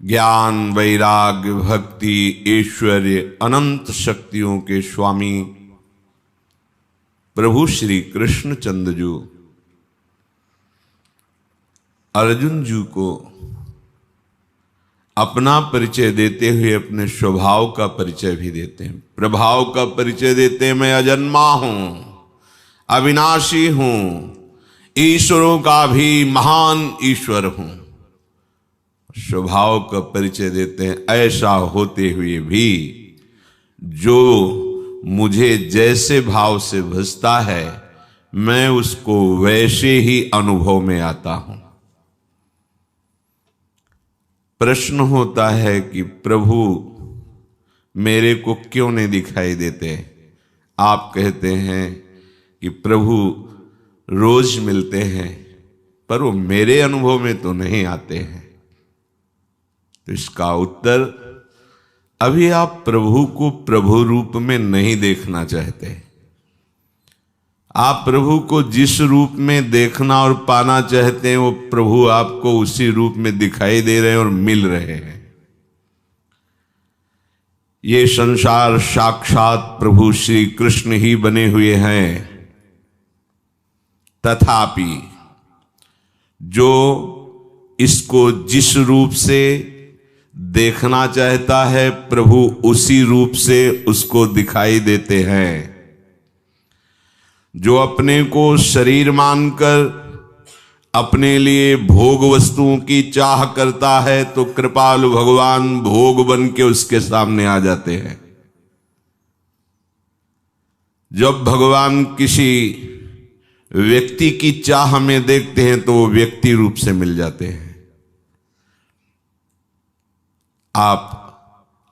ज्ञान वैराग्य भक्ति ऐश्वर्य अनंत शक्तियों के स्वामी प्रभु श्री कृष्णचंद्र जी अर्जुन जी को अपना परिचय देते हुए अपने स्वभाव का परिचय भी देते हैं, प्रभाव का परिचय देते हैं। मैं अजन्मा हूं, अविनाशी हूं, ईश्वरों का भी महान ईश्वर हूं। स्वभाव का परिचय देते हैं, ऐसा होते हुए भी जो मुझे जैसे भाव से भजता है मैं उसको वैसे ही अनुभव में आता हूं। प्रश्न होता है कि प्रभु मेरे को क्यों नहीं दिखाई देते? आप कहते हैं कि प्रभु रोज मिलते हैं पर वो मेरे अनुभव में तो नहीं आते हैं। तो इसका उत्तर, अभी आप प्रभु को प्रभु रूप में नहीं देखना चाहते। आप प्रभु को जिस रूप में देखना और पाना चाहते हैं वो प्रभु आपको उसी रूप में दिखाई दे रहे हैं और मिल रहे हैं। ये संसार साक्षात प्रभु श्री कृष्ण ही बने हुए हैं, तथापि जो इसको जिस रूप से देखना चाहता है प्रभु उसी रूप से उसको दिखाई देते हैं। जो अपने को शरीर मानकर अपने लिए भोग वस्तुओं की चाह करता है तो कृपालु भगवान भोग बन के उसके सामने आ जाते हैं। जब भगवान किसी व्यक्ति की चाह में देखते हैं तो वो व्यक्ति रूप से मिल जाते हैं। आप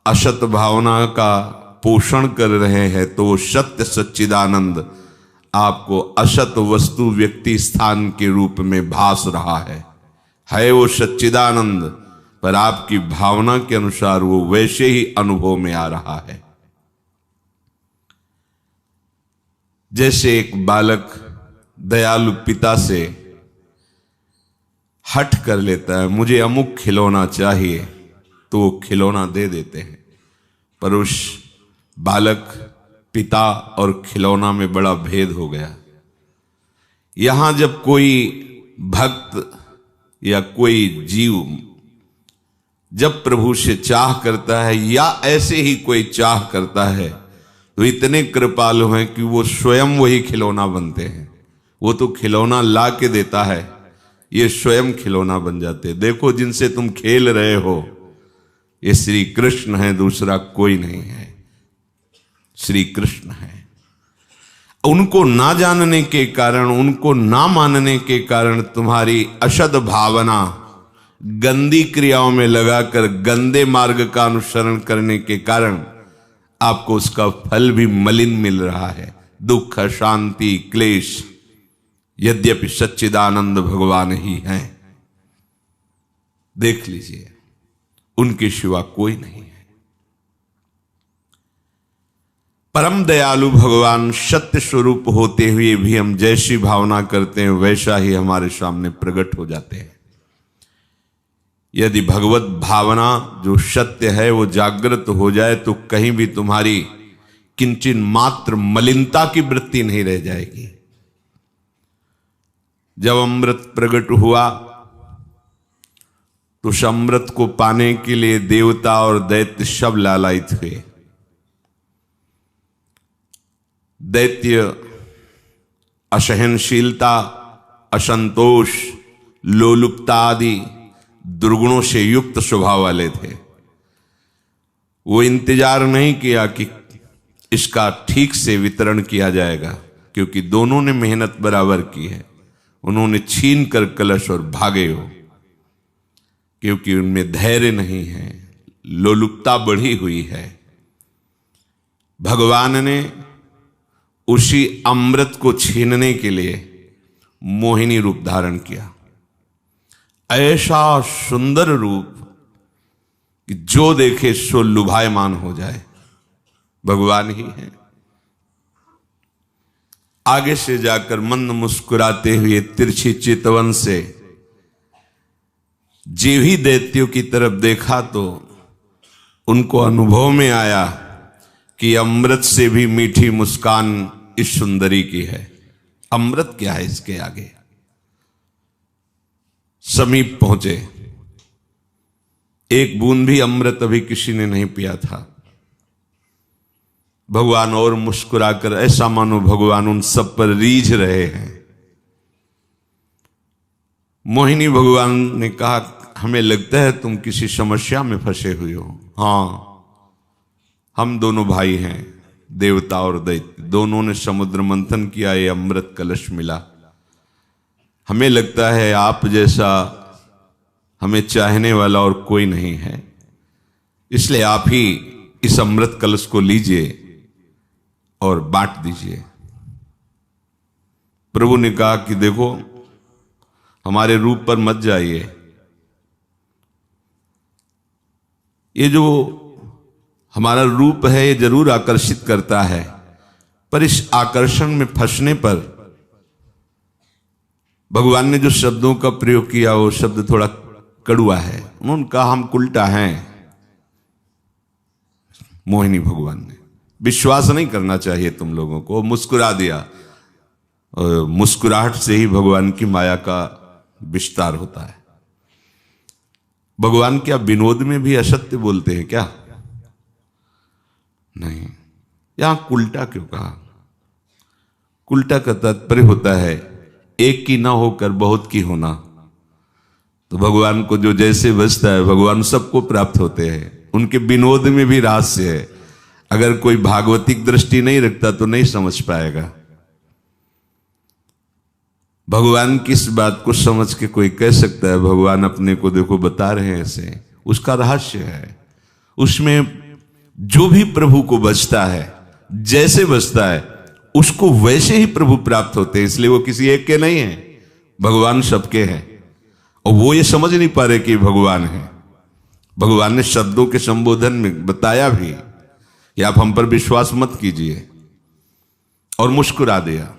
असत भावना का पोषण कर रहे हैं तो वो सत्य सच्चिदानंद आपको असत वस्तु व्यक्ति स्थान के रूप में भास रहा है वो सच्चिदानंद, पर आपकी भावना के अनुसार वो वैसे ही अनुभव में आ रहा है। जैसे एक बालक दयालु पिता से हठ कर लेता है, मुझे अमुक खिलौना चाहिए, तो वो खिलौना दे देते हैं, पर उस बालक पिता और खिलौना में बड़ा भेद हो गया। यहां जब कोई भक्त या कोई जीव जब प्रभु से चाह करता है या ऐसे ही कोई चाह करता है तो इतने कृपालु हैं कि वो स्वयं वही खिलौना बनते हैं। वो तो खिलौना ला के देता है, ये स्वयं खिलौना बन जाते। देखो जिनसे तुम खेल रहे हो ये श्री कृष्ण है, दूसरा कोई नहीं है, श्री कृष्ण है। उनको ना जानने के कारण, उनको ना मानने के कारण तुम्हारी अशद भावना गंदी क्रियाओं में लगाकर गंदे मार्ग का अनुसरण करने के कारण आपको उसका फल भी मलिन मिल रहा है, दुख शांति क्लेश। यद्यपि सच्चिदानंद भगवान ही हैं, देख लीजिए उनके सिवा कोई नहीं है। परम दयालु भगवान सत्य स्वरूप होते हुए भी हम जैसी भावना करते हैं वैसा ही हमारे सामने प्रकट हो जाते हैं। यदि भगवत भावना जो सत्य है वो जागृत हो जाए तो कहीं भी तुम्हारी किंचित मात्र मलिनता की वृत्ति नहीं रह जाएगी। जब अमृत प्रकट हुआ तो उस अमृत को पाने के लिए देवता और दैत्य सब लालायित हुए। दैत्य असहनशीलता, असंतोष, लोलुपता आदि दुर्गुणों से युक्त स्वभाव वाले थे। वो इंतजार नहीं किया कि इसका ठीक से वितरण किया जाएगा, क्योंकि दोनों ने मेहनत बराबर की है। उन्होंने छीन कर कलश और भागे हो, क्योंकि उनमें धैर्य नहीं है, लोलुपता बढ़ी हुई है। भगवान ने उसी अमृत को छीनने के लिए मोहिनी रूप धारण किया। ऐसा सुंदर रूप कि जो देखे सो लुभायमान हो जाए, भगवान ही है। आगे से जाकर मंद मुस्कुराते हुए तिरछी चितवन से जे ही दैत्यों की तरफ देखा तो उनको अनुभव में आया कि अमृत से भी मीठी मुस्कान इस सुंदरी की है। अमृत क्या है इसके आगे। समीप पहुंचे, एक बूंद भी अमृत अभी किसी ने नहीं पिया था। भगवान और मुस्कुराकर, ऐसा मानो भगवान उन सब पर रीझ रहे हैं। मोहिनी भगवान ने कहा, हमें लगता है तुम किसी समस्या में फंसे हुए हो। हाँ, हम दोनों भाई हैं, देवता और दैत्य, दोनों ने समुद्र मंथन किया, ये अमृत कलश मिला। हमें लगता है आप जैसा हमें चाहने वाला और कोई नहीं है, इसलिए आप ही इस अमृत कलश को लीजिए और बांट दीजिए। प्रभु ने कहा कि देखो, हमारे रूप पर मत जाइए। ये जो हमारा रूप है ये जरूर आकर्षित करता है, पर इस आकर्षण में फंसने पर भगवान ने जो शब्दों का प्रयोग किया वो शब्द थोड़ा कड़ुआ है। उन्होंने कहा हम उल्टा हैं। मोहिनी भगवान ने, विश्वास नहीं करना चाहिए तुम लोगों को। मुस्कुरा दिया, और मुस्कुराहट से ही भगवान की माया का विस्तार होता है। भगवान क्या विनोद में भी असत्य बोलते हैं क्या? नहीं। यहां उल्टा क्यों कहा? उल्टा का तात्पर्य होता है एक की ना होकर बहुत की होना। तो भगवान को जो जैसे बचता है, भगवान सबको प्राप्त होते हैं। उनके विनोद में भी रहस्य है। अगर कोई भागवतिक दृष्टि नहीं रखता तो नहीं समझ पाएगा। भगवान की इस बात को समझ के कोई कह सकता है भगवान अपने को देखो बता रहे हैं ऐसे, उसका रहस्य है। उसमें जो भी प्रभु को बचता है, जैसे बचता है, उसको वैसे ही प्रभु प्राप्त होते हैं। इसलिए वो किसी एक के नहीं है, भगवान सबके हैं। और वो ये समझ नहीं पा रहे कि भगवान है। भगवान ने शब्दों के संबोधन में बताया भी कि आप हम पर विश्वास मत कीजिए, और मुस्कुरा दिया।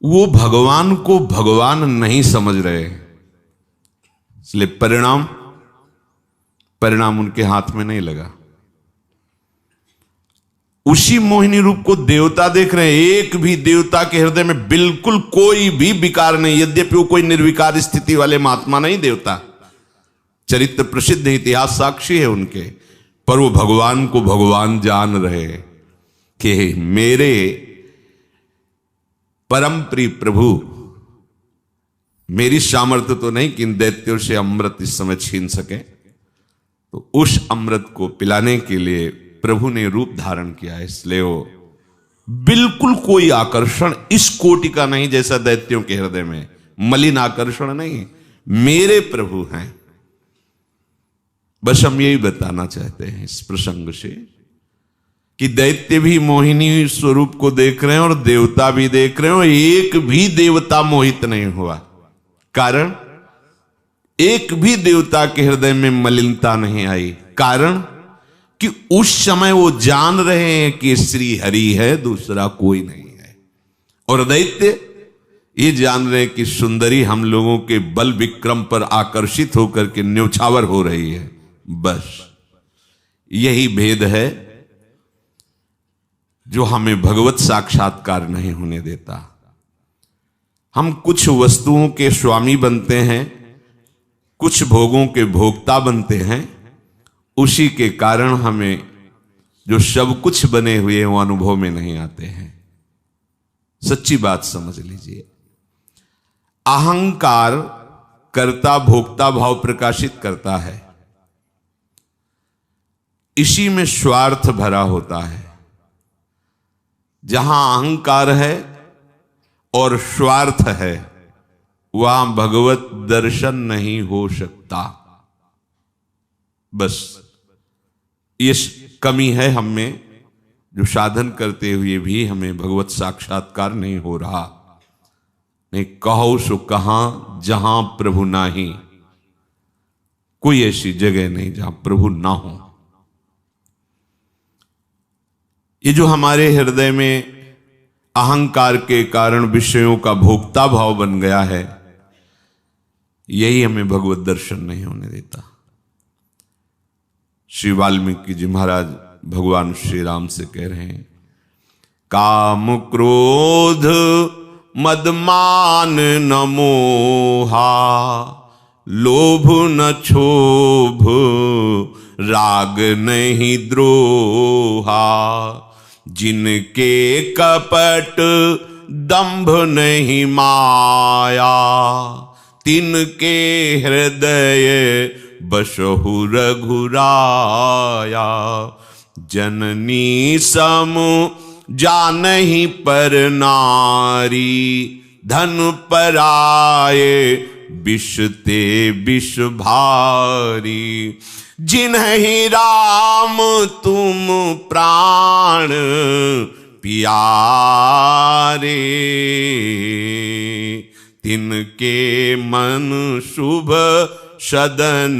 वो भगवान को भगवान नहीं समझ रहे, इसलिए परिणाम उनके हाथ में नहीं लगा। उसी मोहिनी रूप को देवता देख रहे हैं। एक भी देवता के हृदय में बिल्कुल कोई भी विकार नहीं। यद्यपि वो कोई निर्विकार स्थिति वाले महात्मा नहीं, देवता चरित्र प्रसिद्ध, इतिहास साक्षी है उनके, पर वो भगवान को भगवान जान रहे कि मेरे परम प्रिय प्रभु, मेरी सामर्थ्य तो नहीं कि इन दैत्यों से अमृत इस समय छीन सके। तो उस अमृत को पिलाने के लिए प्रभु ने रूप धारण किया। इसलिए वो बिल्कुल कोई आकर्षण इस कोटि का नहीं जैसा दैत्यों के हृदय में मलिन आकर्षण नहीं। मेरे प्रभु हैं। बस हम यही बताना चाहते हैं इस प्रसंग से कि दैत्य भी मोहिनी स्वरूप को देख रहे हैं और देवता भी देख रहे हैं, और एक भी देवता मोहित नहीं हुआ। कारण, एक भी देवता के हृदय में मलिनता नहीं आई। कारण कि उस समय वो जान रहे हैं कि श्री हरि है, दूसरा कोई नहीं है। और दैत्य ये जान रहे हैं कि सुंदरी हम लोगों के बल विक्रम पर आकर्षित होकर के न्यौछावर हो रही है। बस यही भेद है जो हमें भगवत साक्षात्कार नहीं होने देता। हम कुछ वस्तुओं के स्वामी बनते हैं, कुछ भोगों के भोक्ता बनते हैं। उसी के कारण हमें जो सब कुछ बने हुए हैं वो अनुभव में नहीं आते हैं। सच्ची बात समझ लीजिए। अहंकार कर्ता भोक्ता भाव प्रकाशित करता है, इसी में स्वार्थ भरा होता है। जहां अहंकार है और स्वार्थ है, वहां भगवत दर्शन नहीं हो सकता। बस ये कमी है हम में, जो साधन करते हुए भी हमें भगवत साक्षात्कार नहीं हो रहा। नहीं कहो सो कहां जहां प्रभु नाही, कोई ऐसी जगह नहीं जहां प्रभु ना हो। ये जो हमारे हृदय में अहंकार के कारण विषयों का भोक्ता भाव बन गया है, यही हमें भगवत दर्शन नहीं होने देता। श्री वाल्मीकि जी महाराज भगवान श्री राम से कह रहे हैं, काम क्रोध मदमान न मोहा, लोभ न क्षोभ राग नहीं द्रोहा, जिनके कपट दंभ नहीं माया, तिनके हृदय बसहु रघुराया, जननी सम जानहि पर नारी, धन पराये विष ते विष भारी, जिन्हि राम तुम प्राण प्यारे, तिनके मन शुभ सदन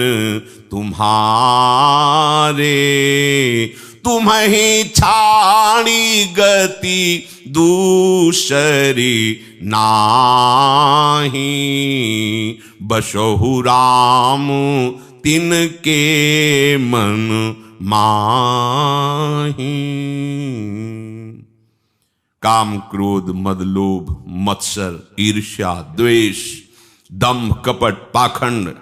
तुम्हारे, तुम्हें छाड़ी गति दूसरी नाही, बसहु राम तिनके मन माही। काम क्रोध मद लोभ मत्सर ईर्ष्या द्वेष दंभ कपट पाखंड,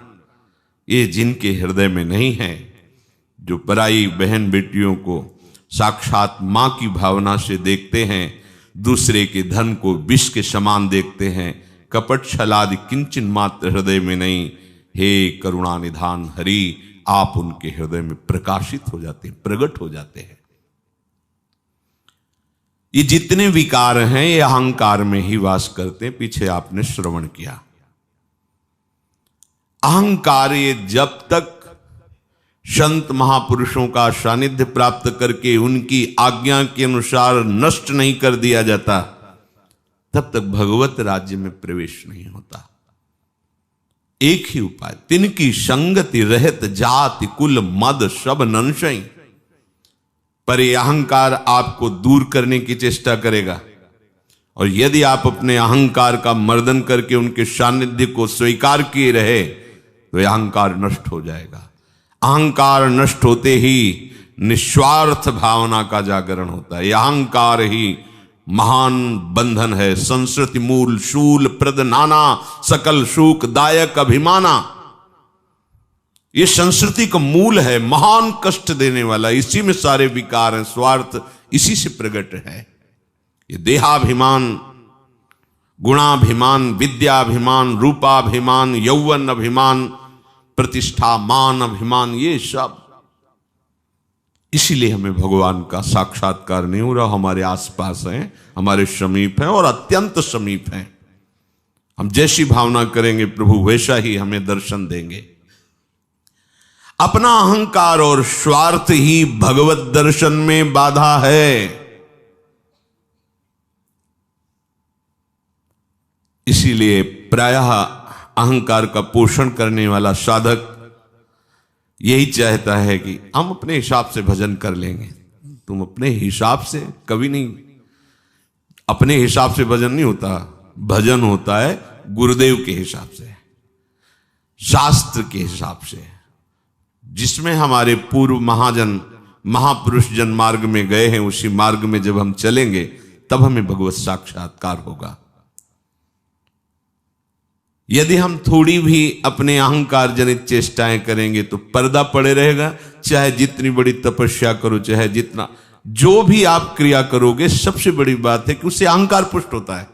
ये जिनके हृदय में नहीं है, जो पराई बहन बेटियों को साक्षात मां की भावना से देखते हैं, दूसरे के धन को विष के समान देखते हैं, कपट छलादि किंचन मात्र हृदय में नहीं, हे करुणा निधान हरि, आप उनके हृदय में प्रकाशित हो जाते हैं, प्रकट हो जाते हैं। ये जितने विकार हैं ये अहंकार में ही वास करते हैं। पीछे आपने श्रवण किया, अहंकार ये जब तक संत महापुरुषों का सानिध्य प्राप्त करके उनकी आज्ञा के अनुसार नष्ट नहीं कर दिया जाता, तब तक भगवत राज्य में प्रवेश नहीं होता। एक ही उपाय, तिनकी संगति रहत जाति कुल मद सब नंशई। पर यह अहंकार आपको दूर करने की चेष्टा करेगा, और यदि आप अपने अहंकार का मर्दन करके उनके सानिध्य को स्वीकार किए रहे तो यह अहंकार नष्ट हो जाएगा। अहंकार नष्ट होते ही निस्वार्थ भावना का जागरण होता है। यह अहंकार ही महान बंधन है। संस्कृति मूल शूल प्रद नाना, सकल सुख दायक अभिमाना। ये संस्कृति का मूल है, महान कष्ट देने वाला। इसी में सारे विकार हैं, स्वार्थ इसी से प्रकट है। ये देहाभिमान, गुणाभिमान, विद्याभिमान, रूपाभिमान, यौवन अभिमान, प्रतिष्ठा मान अभिमान, ये सब इसीलिए हमें भगवान का साक्षात्कार नहीं हो रहा। हमारे आसपास हैं, हमारे समीप हैं और अत्यंत समीप हैं। हम जैसी भावना करेंगे प्रभु वैसा ही हमें दर्शन देंगे। अपना अहंकार और स्वार्थ ही भगवत दर्शन में बाधा है। इसीलिए प्रायः अहंकार का पोषण करने वाला साधक यही चाहता है कि हम अपने हिसाब से भजन कर लेंगे। तुम अपने हिसाब से कभी नहीं, अपने हिसाब से भजन नहीं होता। भजन होता है गुरुदेव के हिसाब से, शास्त्र के हिसाब से, जिसमें हमारे पूर्व महाजन महापुरुष जन मार्ग में गए हैं। उसी मार्ग में जब हम चलेंगे तब हमें भगवत साक्षात्कार होगा। यदि हम थोड़ी भी अपने अहंकार जनित चेष्टाएं करेंगे तो पर्दा पड़े रहेगा। चाहे जितनी बड़ी तपस्या करो, चाहे जितना जो भी आप क्रिया करोगे, सबसे बड़ी बात है कि उससे अहंकार पुष्ट होता है।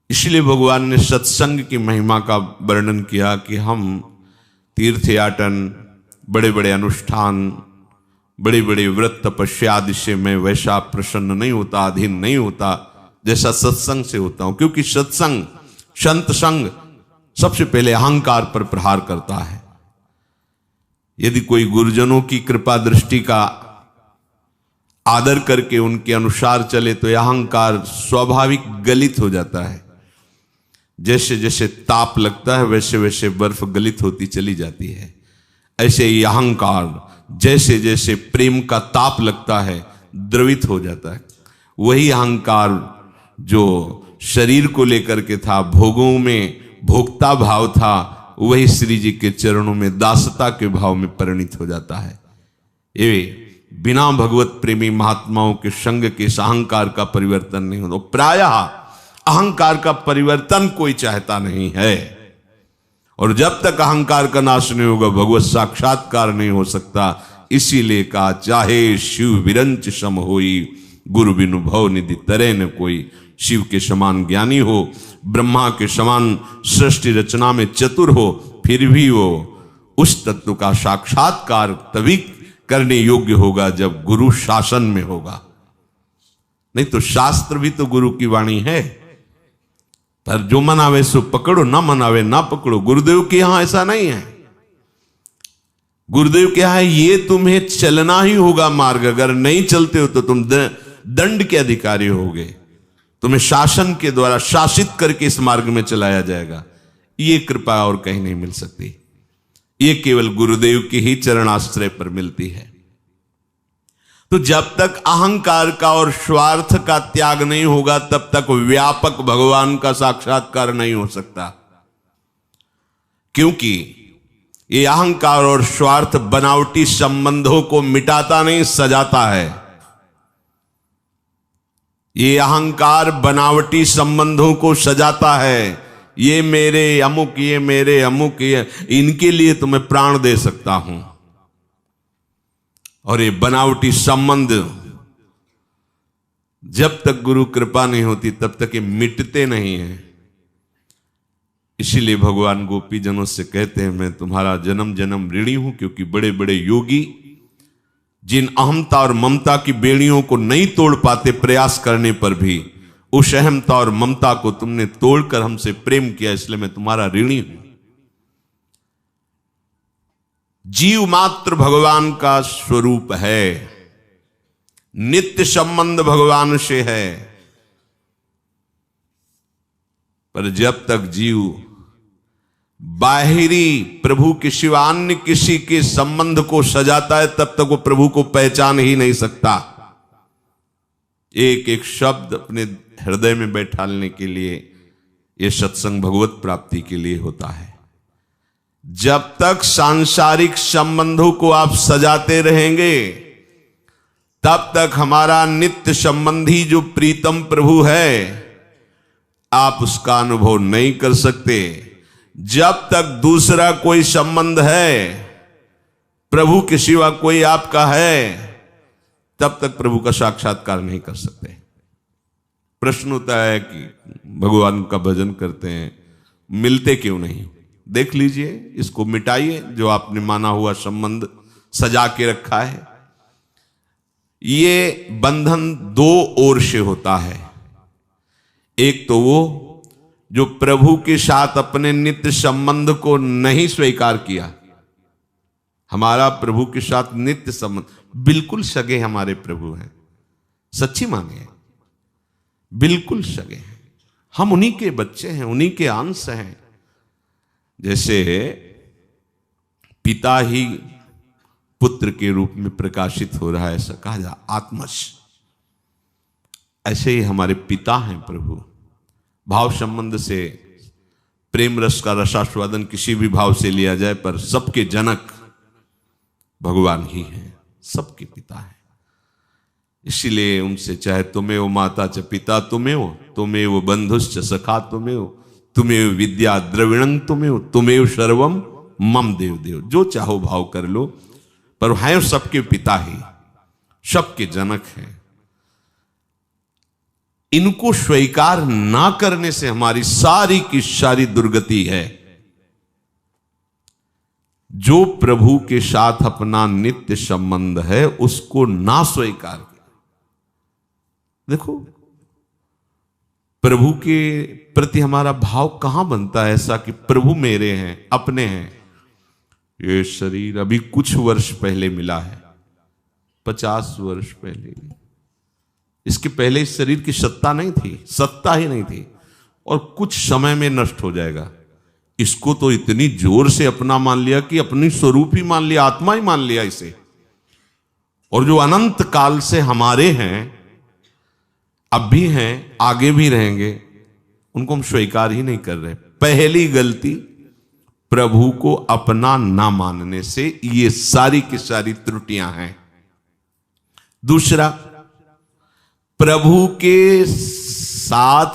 इसलिए भगवान ने सत्संग की महिमा का वर्णन किया कि हम तीर्थयाटन, बड़े बड़े अनुष्ठान, बड़े बड़े व्रत तपस्या आदि से मैं वैसा प्रसन्न नहीं होता, अधीन नहीं होता जैसा सत्संग से होता हूं। क्योंकि सत्संग, संत संग सबसे पहले अहंकार पर प्रहार करता है। यदि कोई गुरुजनों की कृपा दृष्टि का आदर करके उनके अनुसार चले तो यह अहंकार स्वाभाविक गलित हो जाता है। जैसे जैसे ताप लगता है वैसे वैसे बर्फ गलित होती चली जाती है। ऐसे ही अहंकार जैसे जैसे प्रेम का ताप लगता है द्रवित हो जाता है। वही अहंकार जो शरीर को लेकर के था, भोगों में भोक्ता भाव था, वही श्री जी के चरणों में दासता के भाव में परिणित हो जाता है। ये बिना भगवत प्रेमी महात्माओं के संग के अहंकार का परिवर्तन नहीं होता। प्रायः अहंकार का परिवर्तन कोई चाहता नहीं है, और जब तक अहंकार का नाश नहीं होगा भगवत साक्षात्कार नहीं हो सकता। इसीलिए कहा, चाहे शिव विरंच सम होई, गुरु बिनु भव निधि तरे न कोई। शिव के समान ज्ञानी हो, ब्रह्मा के समान सृष्टि रचना में चतुर हो, फिर भी वो उस तत्व का साक्षात्कार तभी करने योग्य होगा जब गुरु शासन में होगा। नहीं तो शास्त्र भी तो गुरु की वाणी है, पर जो मनावे सो पकड़ो, ना मनावे ना पकड़ो। गुरुदेव के यहां ऐसा नहीं है। गुरुदेव के यहां ये तुम्हें चलना ही होगा मार्ग, अगर नहीं चलते हो तो तुम दंड के अधिकारी होगे, तुम्हें शासन के द्वारा शासित करके इस मार्ग में चलाया जाएगा। ये कृपा और कहीं नहीं मिल सकती, ये केवल गुरुदेव के ही चरणाश्रय पर मिलती है। तो जब तक अहंकार का और स्वार्थ का त्याग नहीं होगा तब तक व्यापक भगवान का साक्षात्कार नहीं हो सकता, क्योंकि ये अहंकार और स्वार्थ बनावटी संबंधों को मिटाता नहीं, सजाता है। ये अहंकार बनावटी संबंधों को सजाता है। ये मेरे अमुक, ये मेरे अमुक, ये इनके लिए तो मैं प्राण दे सकता हूं, और ये बनावटी संबंध जब तक गुरु कृपा नहीं होती तब तक ये मिटते नहीं हैं। इसीलिए भगवान गोपी जनों से कहते हैं, मैं तुम्हारा जन्म जन्म ऋणी हूं, क्योंकि बड़े बड़े योगी जिन अहमता और ममता की बेड़ियों को नहीं तोड़ पाते प्रयास करने पर भी, उस अहमता और ममता को तुमने तोड़कर हमसे प्रेम किया, इसलिए मैं तुम्हारा ऋणी हूं। जीव मात्र भगवान का स्वरूप है, नित्य संबंध भगवान से है, पर जब तक जीव बाहरी प्रभु के सिवा अन्य किसी के संबंध को सजाता है तब तक वो प्रभु को पहचान ही नहीं सकता। एक एक शब्द अपने हृदय में बैठालने के लिए यह सत्संग भगवत प्राप्ति के लिए होता है। जब तक सांसारिक संबंधों को आप सजाते रहेंगे तब तक हमारा नित्य संबंधी जो प्रीतम प्रभु है आप उसका अनुभव नहीं कर सकते। जब तक दूसरा कोई संबंध है, प्रभु के सिवा कोई आपका है, तब तक प्रभु का साक्षात्कार नहीं कर सकते। प्रश्न होता है कि भगवान का भजन करते हैं, मिलते क्यों नहीं? देख लीजिए, इसको मिटाइए जो आपने माना हुआ संबंध सजा के रखा है। ये बंधन दो ओर से होता है। एक तो वो जो प्रभु के साथ अपने नित्य संबंध को नहीं स्वीकार किया। हमारा प्रभु के साथ नित्य संबंध, बिल्कुल सगे हमारे प्रभु हैं, सच्ची माने बिल्कुल सगे हैं, हम उन्हीं के बच्चे हैं, उन्हीं के अंश हैं। जैसे पिता ही पुत्र के रूप में प्रकाशित हो रहा है, ऐसा कहा जा आत्मश, ऐसे ही हमारे पिता हैं प्रभु। भाव संबंध से प्रेम रस का रसास्वादन किसी भी भाव से लिया जाए, पर सबके जनक भगवान ही हैं, सबके पिता हैं। इसीलिए उनसे चाहे तुम्हें माता च पिता तुम्हें, तुम्हें बंधुश्च सखा तुम्हें, तुम्हें विद्या द्रविणं तुम्हें सर्वम मम देव देव। जो चाहो भाव कर लो, पर हैं सबके पिता ही, सबके जनक हैं। इनको स्वीकार ना करने से हमारी सारी की सारी दुर्गति है। जो प्रभु के साथ अपना नित्य संबंध है उसको ना स्वीकार किया। देखो, प्रभु के प्रति हमारा भाव कहां बनता है ऐसा कि प्रभु मेरे हैं, अपने हैं। ये शरीर अभी कुछ वर्ष पहले मिला है, 50 वर्ष पहले। इसके पहले इस शरीर की सत्ता नहीं थी, सत्ता ही नहीं थी, और कुछ समय में नष्ट हो जाएगा। इसको तो इतनी जोर से अपना मान लिया कि अपनी स्वरूप ही मान लिया, आत्मा ही मान लिया इसे। और जो अनंत काल से हमारे हैं, अब भी हैं, आगे भी रहेंगे, उनको हम स्वीकार ही नहीं कर रहे। पहली गलती, प्रभु को अपना ना मानने से ये सारी की सारी त्रुटियां हैं। दूसरा, प्रभु के साथ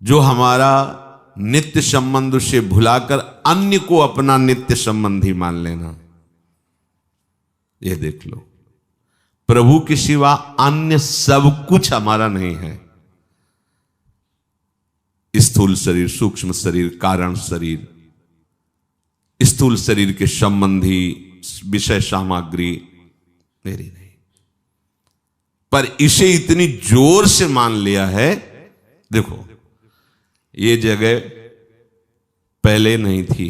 जो हमारा नित्य संबंध से भुलाकर अन्य को अपना नित्य संबंधी मान लेना। ये देख लो, प्रभु के सिवा अन्य सब कुछ हमारा नहीं है। स्थूल शरीर, सूक्ष्म शरीर, कारण शरीर, स्थूल शरीर के संबंधी विषय सामग्री मेरी नहीं, पर इसे इतनी जोर से मान लिया है। देखो, ये जगह पहले नहीं थी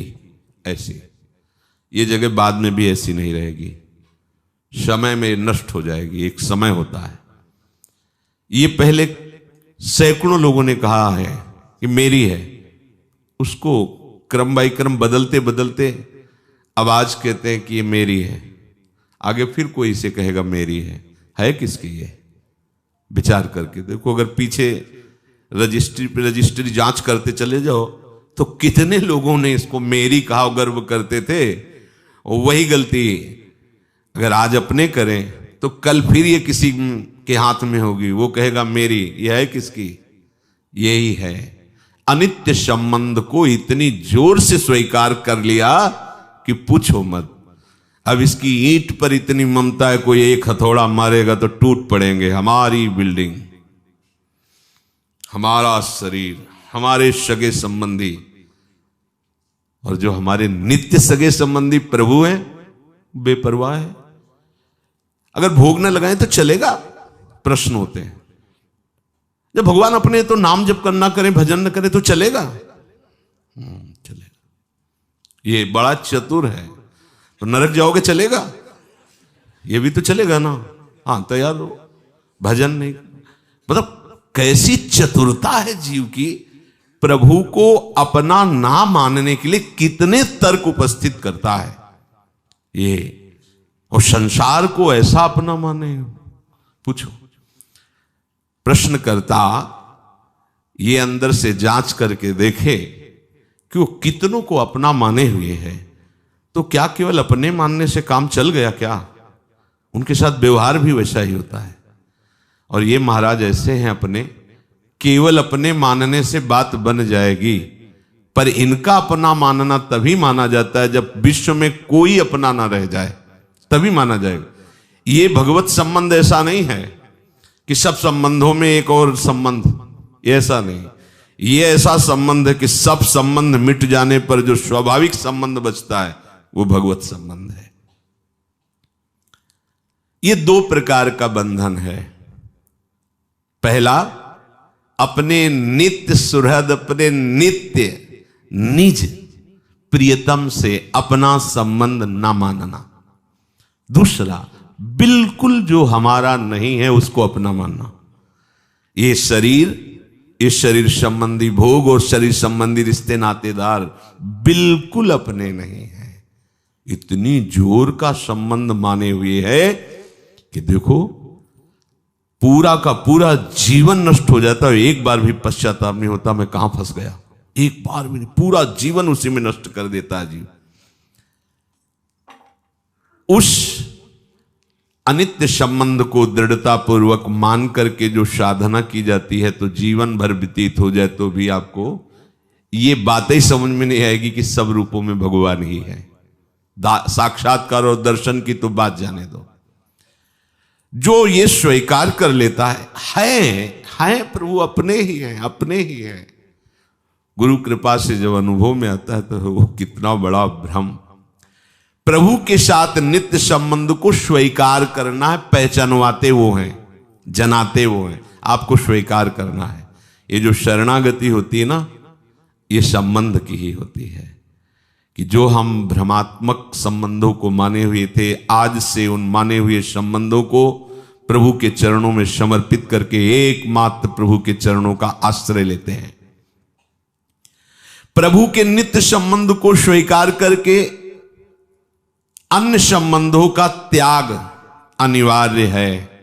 ऐसी, ये जगह बाद में भी ऐसी नहीं रहेगी, समय में नष्ट हो जाएगी। एक समय होता है, ये पहले सैकड़ों लोगों ने कहा है कि मेरी है, उसको क्रम बाई क्रम बदलते बदलते अब आज कहते हैं कि ये मेरी है, आगे फिर कोई इसे कहेगा मेरी है किसकी ये? विचार करके देखो, अगर पीछे रजिस्ट्री जांच करते चले जाओ तो कितने लोगों ने इसको मेरी कहा, गर्व करते थे। वही गलती अगर आज अपने करें तो कल फिर ये किसी के हाथ में होगी, वो कहेगा मेरी। यह है किसकी? यही है। अनित्य संबंध को इतनी जोर से स्वीकार कर लिया कि पूछो मत। अब इसकी ईंट पर इतनी ममता है, कोई एक हथौड़ा मारेगा तो टूट पड़ेंगे। हमारी बिल्डिंग, हमारा शरीर, हमारे सगे संबंधी, और जो हमारे नित्य सगे संबंधी प्रभु हैं, बेपरवाह है। अगर भोग न लगाएं तो चलेगा? प्रश्न होते हैं। जब भगवान अपने तो नाम जप करना करें, भजन न करें तो चलेगा? चलेगा। ये बड़ा चतुर है। तो नरक जाओगे चलेगा? ये भी तो चलेगा ना। हाँ, तैयार हो, भजन नहीं। मतलब कैसी चतुरता है जीव की, प्रभु को अपना ना मानने के लिए कितने तर्क उपस्थित करता है ये, और संसार को ऐसा अपना माने। पूछो, प्रश्नकर्ता ये अंदर से जांच करके देखे कि वो कितनों को अपना माने हुए है, तो क्या केवल अपने मानने से काम चल गया क्या? उनके साथ व्यवहार भी वैसा ही होता है। और ये महाराज ऐसे हैं, अपने केवल अपने मानने से बात बन जाएगी, पर इनका अपना मानना तभी माना जाता है जब विश्व में कोई अपना ना रह जाए, तभी माना जाएगा। ये भगवत संबंध ऐसा नहीं है कि सब संबंधों में एक और संबंध, ऐसा नहीं। ये ऐसा संबंध है कि सब संबंध मिट जाने पर जो स्वाभाविक संबंध बचता है वो भगवत संबंध है। ये दो प्रकार का बंधन है। पहला, अपने नित्य सुहृद, अपने नित्य निज प्रियतम से अपना संबंध ना मानना। दूसरा, बिल्कुल जो हमारा नहीं है उसको अपना मानना। ये शरीर, इस शरीर संबंधी भोग और शरीर संबंधी रिश्ते नातेदार बिल्कुल अपने नहीं है। इतनी जोर का संबंध माने हुए है कि देखो, पूरा का पूरा जीवन नष्ट हो जाता है, एक बार भी पश्चाताप नहीं होता मैं कहां फंस गया। एक बार भी नहीं, पूरा जीवन उसी में नष्ट कर देता है जीव। उस अनित्य संबंध को दृढ़ता पूर्वक मान करके जो साधना की जाती है तो जीवन भर व्यतीत हो जाए तो भी आपको ये बातें समझ में नहीं आएगी कि सब रूपों में भगवान ही है। साक्षात्कार और दर्शन की तो बात जाने दो। जो ये स्वीकार कर लेता है प्रभु अपने ही है, अपने ही है, गुरु कृपा से जब अनुभव में आता है तो वो कितना बड़ा भ्रम। प्रभु के साथ नित्य संबंध को स्वीकार करना है, पहचानवाते वो हैं, जनाते वो हैं, आपको स्वीकार करना है। ये जो शरणागति होती है ना, ये संबंध की ही होती है कि जो हम भ्रमात्मक संबंधों को माने हुए थे, आज से उन माने हुए संबंधों को प्रभु के चरणों में समर्पित करके एकमात्र प्रभु के चरणों का आश्रय लेते हैं। प्रभु के नित्य संबंध को स्वीकार करके अन्य संबंधों का त्याग अनिवार्य है।